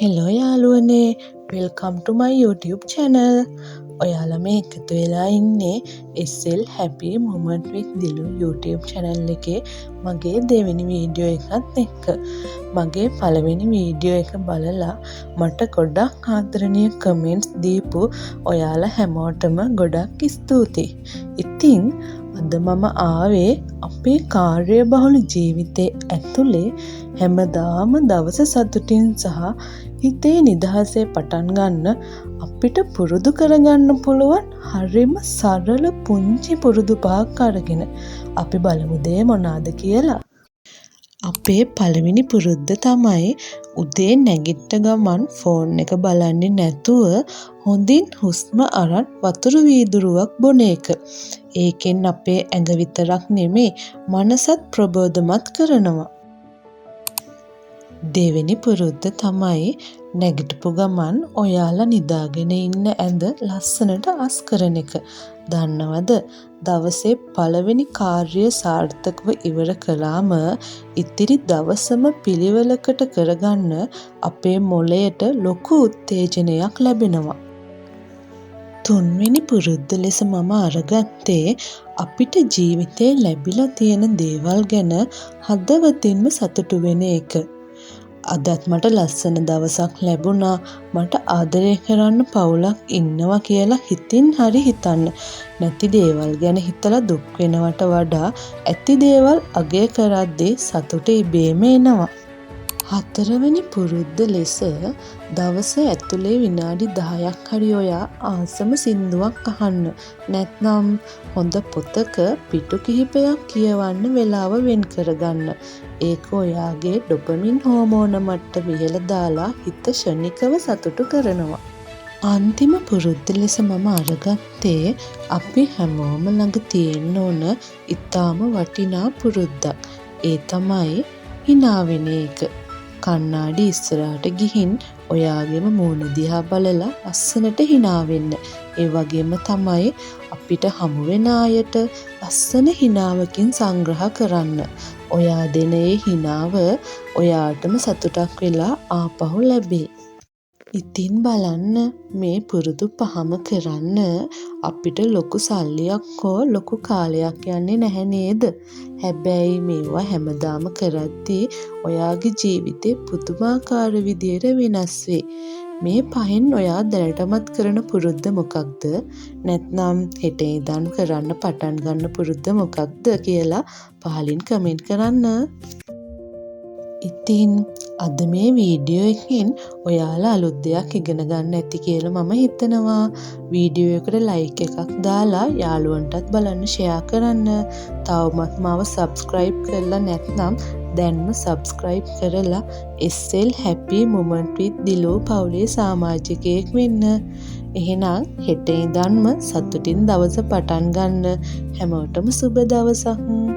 Hello යාළුවනේ, welcome ටු මයි YouTube channel. ඔයාලා මේ එකතු වෙලා ඉන්නේ SL Happy Moment with Dilu YouTube channel එකේ මගේ දෙවෙනි වීඩියෝ එකත් එක්ක. මගේ පළවෙනි වීඩියෝ එක බලලා මට ගොඩක් ආදරණීය කමෙන්ට්ස් දීපු ඔයාලා හැමෝටම ගොඩක් ස්තුතියි. ඉතින් අද මම ආවේ අපේ කාර්යබහුල ජීවිතේ ඇතුලේ හැමදාම දවස සතුටින් සහ හිතේ නිදහසේ පටන් ගන්න අපිට පුරුදු කරගන්න පුළුවන් හරිම සරල පුංචි පුරුදු පහක් අරගෙන අපි බලමු දේ මොනවාද කියලා. අපේ පළවෙනි පුරුද්ද තමයි උදේ නැගිට ගමන් ෆෝන් එක බලන්නේ නැතුව හොඳින් හුස්ම අරන් වතුර වීදුරුවක් බොන එක. ඒකෙන් අපේ ඇඟ විතරක් නෙමේ මනසත් ප්‍රබෝධමත් කරනවා. දෙවෙනි පුරුද්ද තමයි නැගිටපු ගමන් ඔයාලා නිදාගෙන ඉන්න ඇඳ ලස්සනට අස් කරන එක. දන්නවද? දවසේ පළවෙනි කාර්යය සාර්ථකව ඉවර කළාම ඉතිරි දවසම පිළිවෙලකට කරගන්න අපේ මොළයට ලොකු උත්තේජනයක් ලැබෙනවා. තුන්වෙනි පුරුද්ද ලෙස මම අරගත්තේ අපිට ජීවිතේ ලැබිලා තියෙන දේවල් ගැන හදවතින්ම සතුටු වෙන එක. අදත් මට ලස්සන දවසක් ලැබුණා, මට ආදරය කරන්න පවුලක් ඉන්නවා කියලා හිතින් හරි හිතන්න. නැති දේවල් ගැන හිතලා දුක් වෙනවට වඩා ඇති දේවල් අගය කරද්දී සතුට ඉබේම එනවා. හතරවෙනි පුරුද්ද ලෙස දවස ඇතුලේ විනාඩි 10ක් හරි ඔයා ආසම සින්දුවක් අහන්න. නැත්නම් හොඳ පොතක පිටු කිහිපයක් කියවන්න වෙලාව වෙන් කරගන්න. ඒක ඔයාගේ ඩොපමින් හෝමෝන මට්ටම ඉහළ දාලා හිත ශනිකව සතුටු කරනවා. අන්තිම පුරුද්ද ලෙස මම අරගත්තේ අපි හැමෝම ළඟ තියෙන්න ඕන ඉතාම වටිනා පුරුද්දක්. ඒ තමයි hina වෙන එක. කණ්ණාඩි ඉස්සරහට ගිහින් ඔයාගේම මූණ දිහා බලලා ලස්සනට hina වෙන්න. ඒ වගේම තමයි අපිට හමු වෙන අයට ලස්සන hinaවකින් සංග්‍රහ කරන්න. ඔයා දෙන ඒ hinaව ඔයාටම සතුටක් වෙලා ආපහු ලැබේ. ඉතින් බලන්න, මේ පුරුදු පහම කරන්න අපිට ලොකු සල්ලියක් හෝ ලොකු කාලයක් යන්නේ නැහැ නේද? හැබැයි මේවා හැමදාම කරද්දී ඔයාගේ ජීවිතේ පුදුමාකාර විදියට වෙනස් වෙයි. මේ පහෙන් ඔයා දැනටමත් කරන පුරුද්ද මොකක්ද? නැත්නම් හෙට ඉඳන් කරන්න පටන් ගන්න පුරුද්ද මොකක්ද කියලා පහලින් කමෙන්ට් කරන්න. ඉතින් අද මේ වීඩියෝ එකෙන් ඔයාලා අලුත් දෙයක් ඉගෙන ගන්න ඇති කියලා මම හිතනවා. වීඩියෝ එකට ලයික් එකක් දාලා යාළුවන්ටත් බලන්න ෂෙයා කරන්න. තවමත් මාව සබ්ස්ක්‍රයිබ් කරලා නැත්නම් දැන්ම සබ්ස්ක්‍රයිබ් කරලා SL Happy Moment with Dilu පවුලේ සමාජිකයෙක් වෙන්න. එහෙනම් හෙට ඉඳන්ම සතුටින් දවස පටන් ගන්න. හැමෝටම සුබ දවසක්.